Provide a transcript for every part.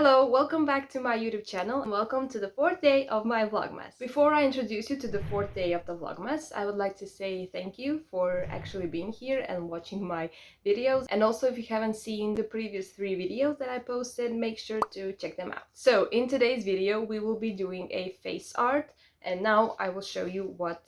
Hello, welcome back to my YouTube channel and welcome to the fourth day of my Vlogmas. Before I introduce you to the fourth day of the Vlogmas, I would like to say thank you for actually being here and watching my videos. And also, if you haven't seen the previous 3 videos that I posted, make sure to check them out. So in today's video, we will be doing a face art, and now I will show you what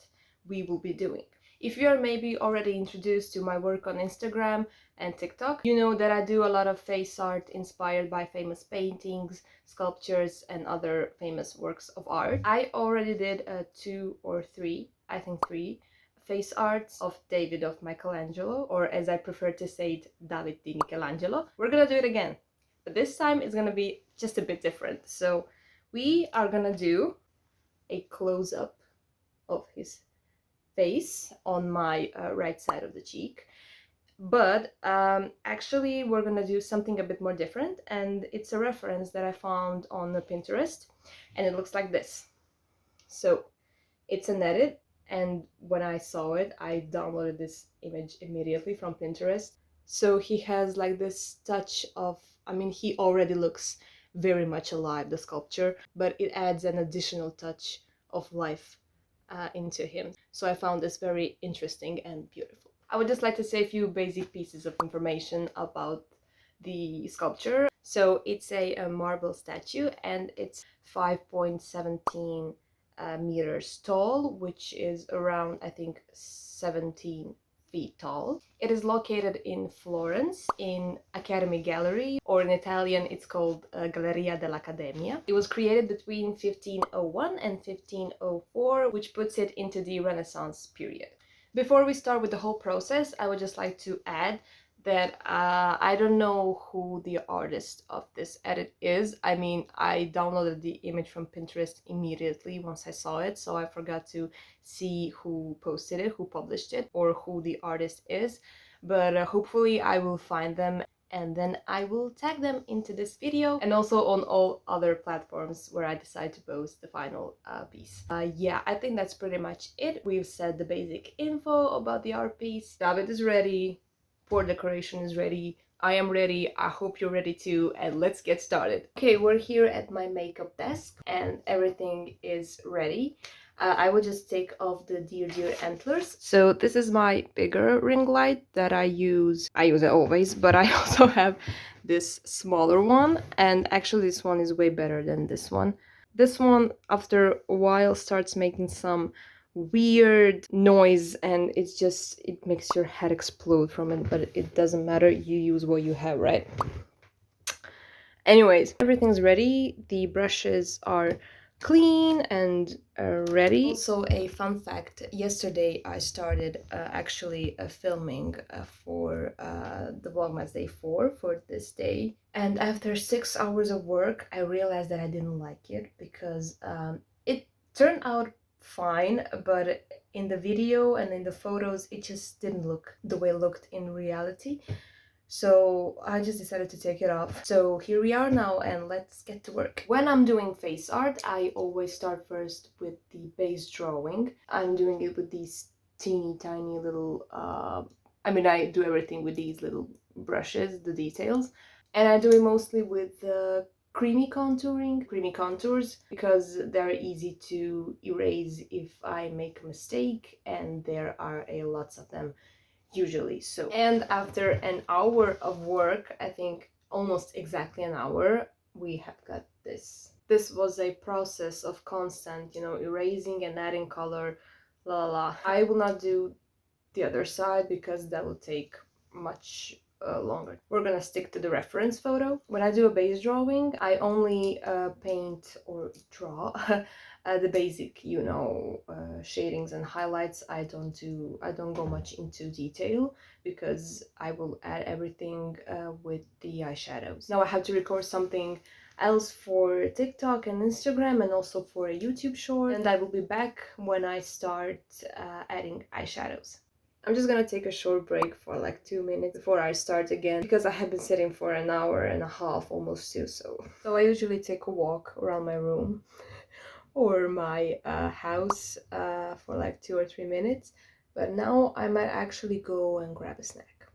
we will be doing. If you are maybe already introduced to my work on Instagram and TikTok, you know that I do a lot of face art inspired by famous paintings, sculptures, and other famous works of art. I already did 2 or 3, I think 3, face arts of David of Michelangelo, or as I prefer to say it, David di Michelangelo. We're gonna do it again, but this time it's gonna be just a bit different. So we are gonna do a close-up of his face on my right side of the cheek, but actually we're gonna do something a bit more different, and it's a reference that I found on Pinterest, and it looks like this. So it's an edit, and when I saw it, I downloaded this image immediately from Pinterest. So he has like this touch of, I mean, he already looks very much alive, the sculpture, but it adds an additional touch of life into him. So I found this very interesting and beautiful. I would just like to say a few basic pieces of information about the sculpture. So it's a marble statue, and it's 5.17 meters tall, which is around, I think, 17 feet tall. It is located in Florence in Academy Gallery, or in Italian it's called Galleria dell'Accademia. It was created between 1501 and 1504, which puts it into the Renaissance period. Before we start with the whole process, I would just like to add that I don't know who the artist of this edit is. I mean, I downloaded the image from Pinterest immediately once I saw it, so I forgot to see who posted it, who published it, or who the artist is. But hopefully I will find them, and then I will tag them into this video, and also on all other platforms where I decide to post the final piece. Yeah, I think that's pretty much it. We've said the basic info about the art piece. David is ready. Pour decoration is ready. I am ready. I hope you're ready too, and let's get started. Okay, we're here at my makeup desk and everything is ready. I will just take off the deer antlers. So this is my bigger ring light that I use it always, but I also have this smaller one, and actually this one is way better than this one. This one, after a while, starts making some weird noise, and it makes your head explode from it, but it doesn't matter, you use what you have, right? Anyways, everything's ready. The brushes are clean and ready. Also, a fun fact, yesterday I started actually filming for the Vlogmas Day 4 for this day, and after 6 hours of work I realized that I didn't like it, because it turned out fine, but in the video and in the photos it just didn't look the way it looked in reality. So I just decided to take it off. So here we are now, and let's get to work. When I'm doing face art, I always start first with the base drawing. I'm doing it with these teeny tiny little, I mean, I do everything with these little brushes, the details. And I do it mostly with creamy contours, because they're easy to erase if I make a mistake, and there are lots of them usually. So, and after an hour of work, I think almost exactly an hour, we have got this. This was a process of constant, erasing and adding color, la la la. I will not do the other side because that will take much longer. We're gonna stick to the reference photo. When I do a base drawing, I only paint or draw the basic, shadings and highlights. I don't go much into detail, because I will add everything with the eyeshadows. Now I have to record something else for TikTok and Instagram, and also for a YouTube short, and I will be back when I start adding eyeshadows. I'm just gonna take a short break for like 2 minutes before I start again, because I have been sitting for an hour and a half, almost 2. So I usually take a walk around my room or my house for like 2 or 3 minutes, but now I might actually go and grab a snack.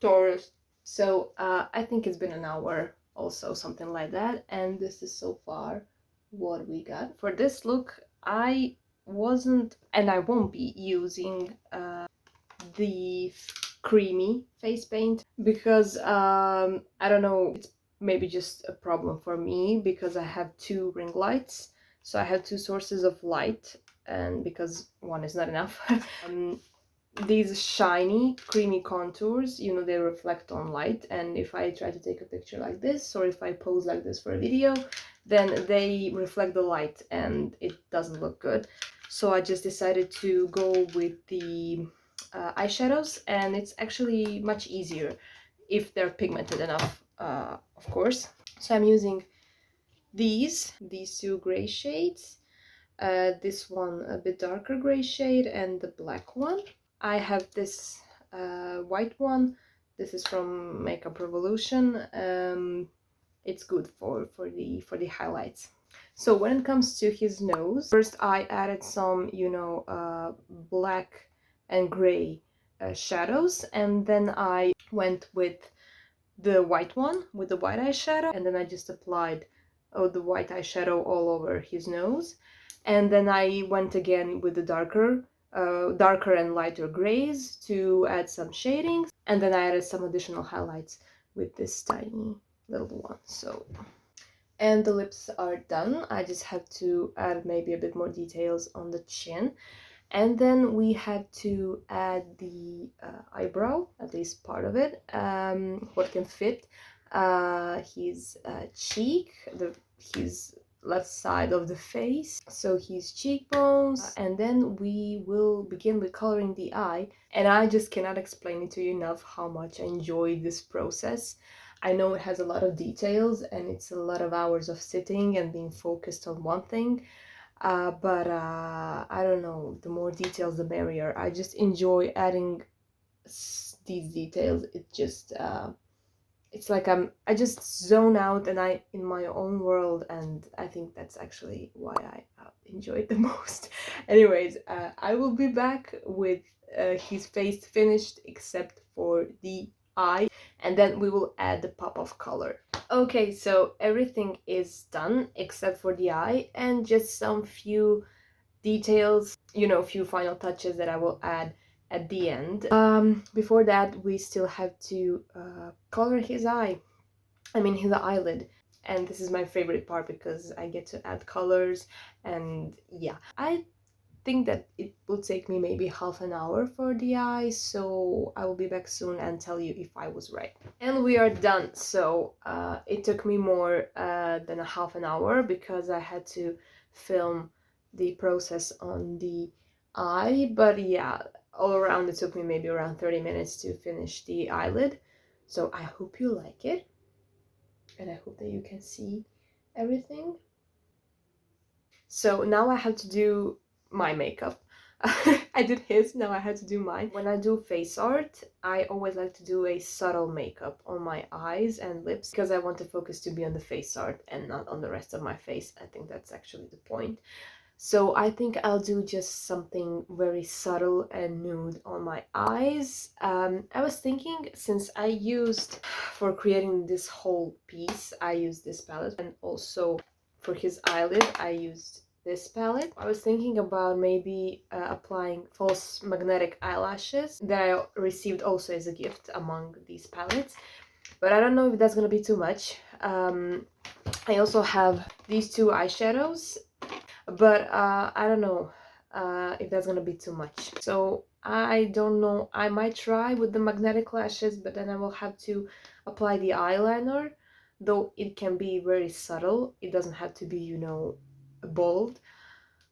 Taurus. So I think it's been an hour also, something like that, and this is so far what we got. For this look, I wasn't and I won't be using the creamy face paint because I don't know, it's maybe just a problem for me because I have two ring lights, so I have two sources of light, and because one is not enough. These shiny creamy contours, you know, they reflect on light, and if I try to take a picture like this or if I pose like this for a video, then they reflect the light and it doesn't look good. So I just decided to go with the eyeshadows, and it's actually much easier if they're pigmented enough, of course. So I'm using these two gray shades, this one a bit darker gray shade, and the black one. I have this white one. This is from Makeup Revolution. It's good for the highlights. So when it comes to his nose, first I added some, you know, black and gray shadows, and then I went with the white one, with the white eyeshadow, and then I just applied the white eyeshadow all over his nose, and then I went again with the darker and lighter grays to add some shadings, and then I added some additional highlights with this tiny little one. So, and the lips are done. I just have to add maybe a bit more details on the chin, and then we have to add the eyebrow, at least part of it, what can fit his cheek, his left side of the face, so his cheekbones, and then we will begin with coloring the eye. And I just cannot explain it to you enough how much I enjoy this process. I know it has a lot of details and it's a lot of hours of sitting and being focused on one thing, but I don't know, the more details the merrier. I just enjoy adding these details. It just it's like I just zone out and I in my own world, and I think that's actually why I enjoy it the most. Anyways, I will be back with his face finished except for the eye, and then we will add the pop of color. Okay, so everything is done except for the eye and just some few details, you know, few final touches that I will add at the end. Before that, we still have to color his eye, I mean his eyelid. And this is my favorite part because I get to add colors, and yeah, I think that it will take me maybe half an hour for the eye, so I will be back soon and tell you if I was right. And we are done. So it took me more than a half an hour because I had to film the process on the eye, but yeah, all around it took me maybe around 30 minutes to finish the eyelid. So I hope you like it, and I hope that you can see everything. So now I have to do my makeup. I did his, now I had to do mine. When I do face art, I always like to do a subtle makeup on my eyes and lips because I want the focus to be on the face art and not on the rest of my face. I think that's actually the point. So I think I'll do just something very subtle and nude on my eyes. I was thinking, since I used, for creating this whole piece, I used this palette, and also for his eyelid, I used this palette. I was thinking about maybe applying false magnetic eyelashes that I received also as a gift among these palettes, but I don't know if that's gonna be too much. I also have these two eyeshadows, but I don't know if that's gonna be too much. So I don't know, I might try with the magnetic lashes, but then I will have to apply the eyeliner, though it can be very subtle. It doesn't have to be, you know, bold.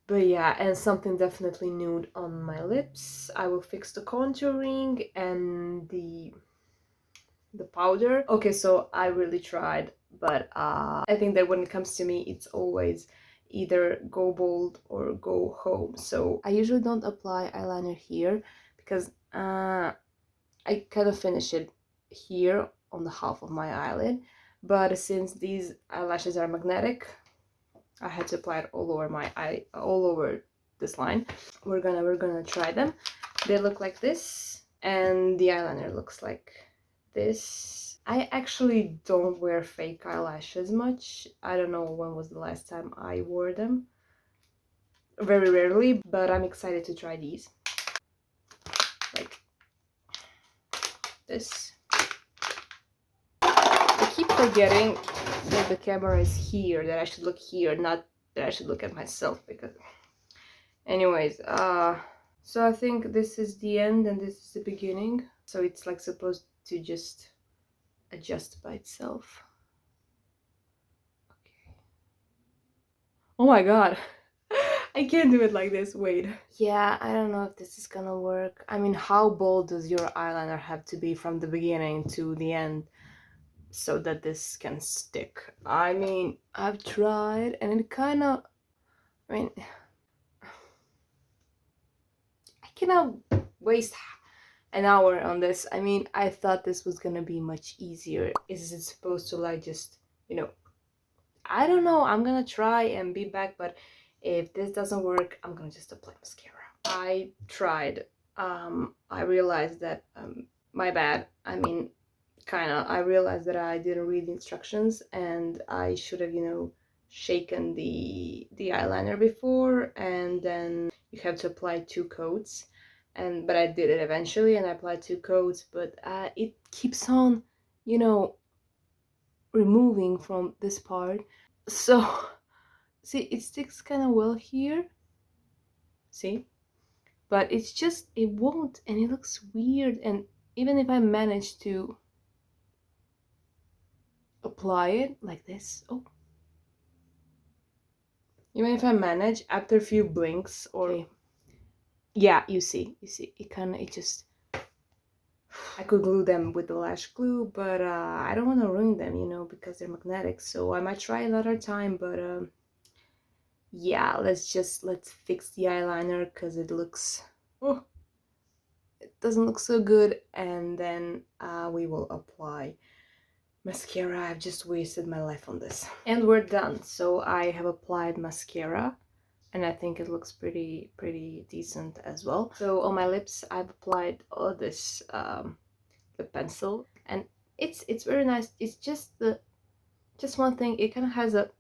But yeah, and something definitely nude on my lips. I will fix the contouring and the powder. Okay, so I really tried, but I think that when it comes to me, it's always either go bold or go home. So I usually don't apply eyeliner here because I kind of finish it here on the half of my eyelid, but since these eyelashes are magnetic, I had to apply it all over my eye, all over this line. We're gonna try them. They look like this, and the eyeliner looks like this. I actually don't wear fake eyelashes much. I don't know when was the last time I wore them. Very rarely, but I'm excited to try these. Like this. I keep forgetting that the camera is here, that I should look here, not that I should look at myself, because anyways, so I think this is the end and this is the beginning. So it's like supposed to just adjust by itself. Okay. Oh my god. I can't do it like this, wait. Yeah, I don't know if this is gonna work. I mean, how bold does your eyeliner have to be from the beginning to the end so that this can stick? I mean, I've tried and it kind of, I mean, I cannot waste an hour on this. I mean, I thought this was gonna be much easier. Is it supposed to like just, you know, I don't know. I'm gonna try and be back, but if this doesn't work, I'm gonna just apply mascara. I tried. I realized that, my bad. I mean, kinda. I realized that I didn't read the instructions and I should have, you know, shaken the eyeliner before, and then you have to apply 2 coats. And but I did it eventually and I applied 2 coats, but it keeps on, you know, removing from this part. So see, it sticks kind of well here. See? But it's just, it won't, and it looks weird. And even if I manage to apply it like this, oh, even if I manage after a few blinks, or okay. Yeah, you see, it kind of, it just, I could glue them with the lash glue, but I don't want to ruin them, you know, because they're magnetic. So I might try another time, but yeah, let's fix the eyeliner because it looks, oh, it doesn't look so good. And then we will apply mascara. I've just wasted my life on this. And we're done. So I have applied mascara and I think it looks pretty decent as well. So on my lips I've applied all this the pencil, and it's very nice. It's just one thing, it kind of has a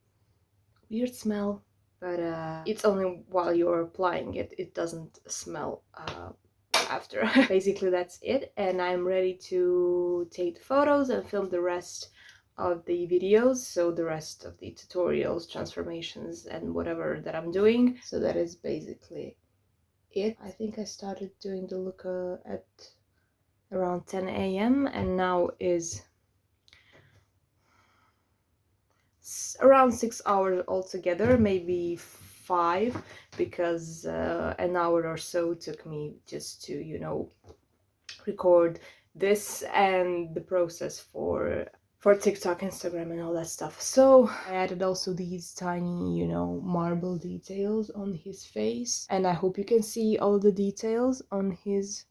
weird smell, but it's only while you're applying it. It doesn't smell after. Basically that's it, and I'm ready to take the photos and film the rest of the videos, so the rest of the tutorials, transformations, and whatever that I'm doing. So that is basically it. I think I started doing the look at around 10 a.m. and now is around 6 hours altogether, maybe 5, because an hour or so took me just to, you know, record this and the process for TikTok, Instagram, and all that stuff. So I added also these tiny, you know, marble details on his face, and I hope you can see all the details on his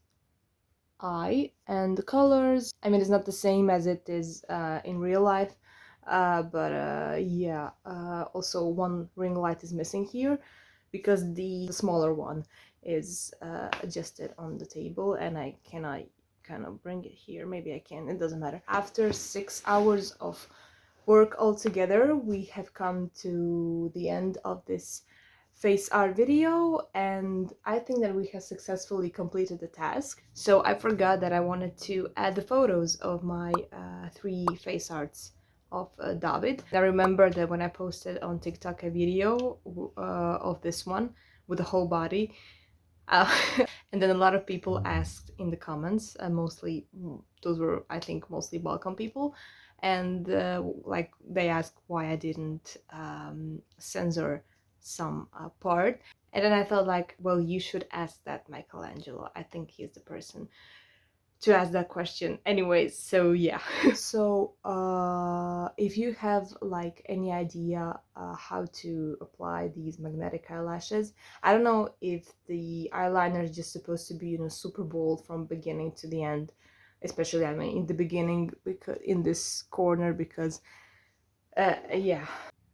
eye. And the colors, I mean, it's not the same as it is in real life, but yeah, also one ring light is missing here because the smaller one is adjusted on the table, and I cannot kind of bring it here. Maybe I can, it doesn't matter. After 6 hours of work altogether, we have come to the end of this face art video, and I think that we have successfully completed the task. So I forgot that I wanted to add the photos of my 3 face arts of David. I remember that when I posted on TikTok a video of this one with the whole body, uh, and then a lot of people asked in the comments, mostly those were, I think, mostly Balkan people, and like they asked why I didn't censor some part. And then I felt like, well, you should ask that Michelangelo. I think he's the person to ask that question. Anyways, so yeah. So if you have like any idea how to apply these magnetic eyelashes, I don't know if the eyeliner is just supposed to be, you know, super bold from beginning to the end, especially, I mean, in the beginning, because in this corner, because yeah.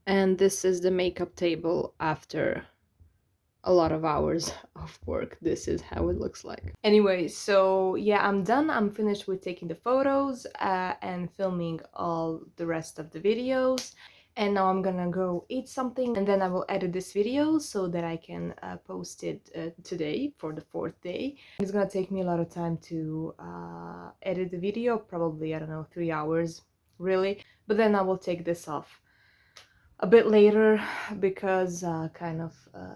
And this is the makeup table after a lot of hours of work. This is how it looks like. Anyway, so yeah, I'm done. I'm finished with taking the photos and filming all the rest of the videos. And now I'm gonna go eat something, and then I will edit this video so that I can post it today for the 4th day. It's gonna take me a lot of time to edit the video, probably, I don't know, 3 hours, really. But then I will take this off a bit later because kind of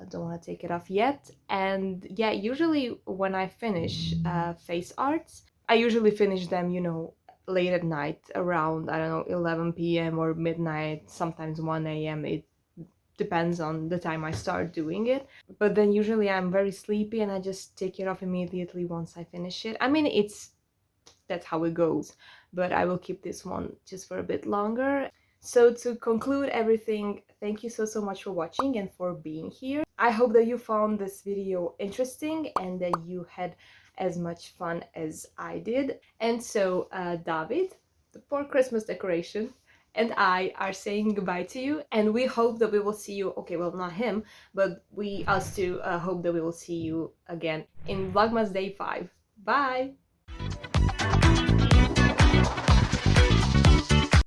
don't want to take it off yet. And yeah, usually when I finish face arts, I usually finish them, you know, late at night, around, I don't know, 11 p.m. or midnight, sometimes 1 a.m. It depends on the time I start doing it. But then usually I'm very sleepy and I just take it off immediately once I finish it. I mean, that's how it goes, but I will keep this one just for a bit longer. So to conclude everything, thank you so much for watching and for being here. I hope that you found this video interesting and that you had as much fun as I did. And so David, the poor Christmas decoration, and I are saying goodbye to you, and we hope that we will see you, okay, well, not him, but us two hope that we will see you again in Vlogmas Day 5. Bye!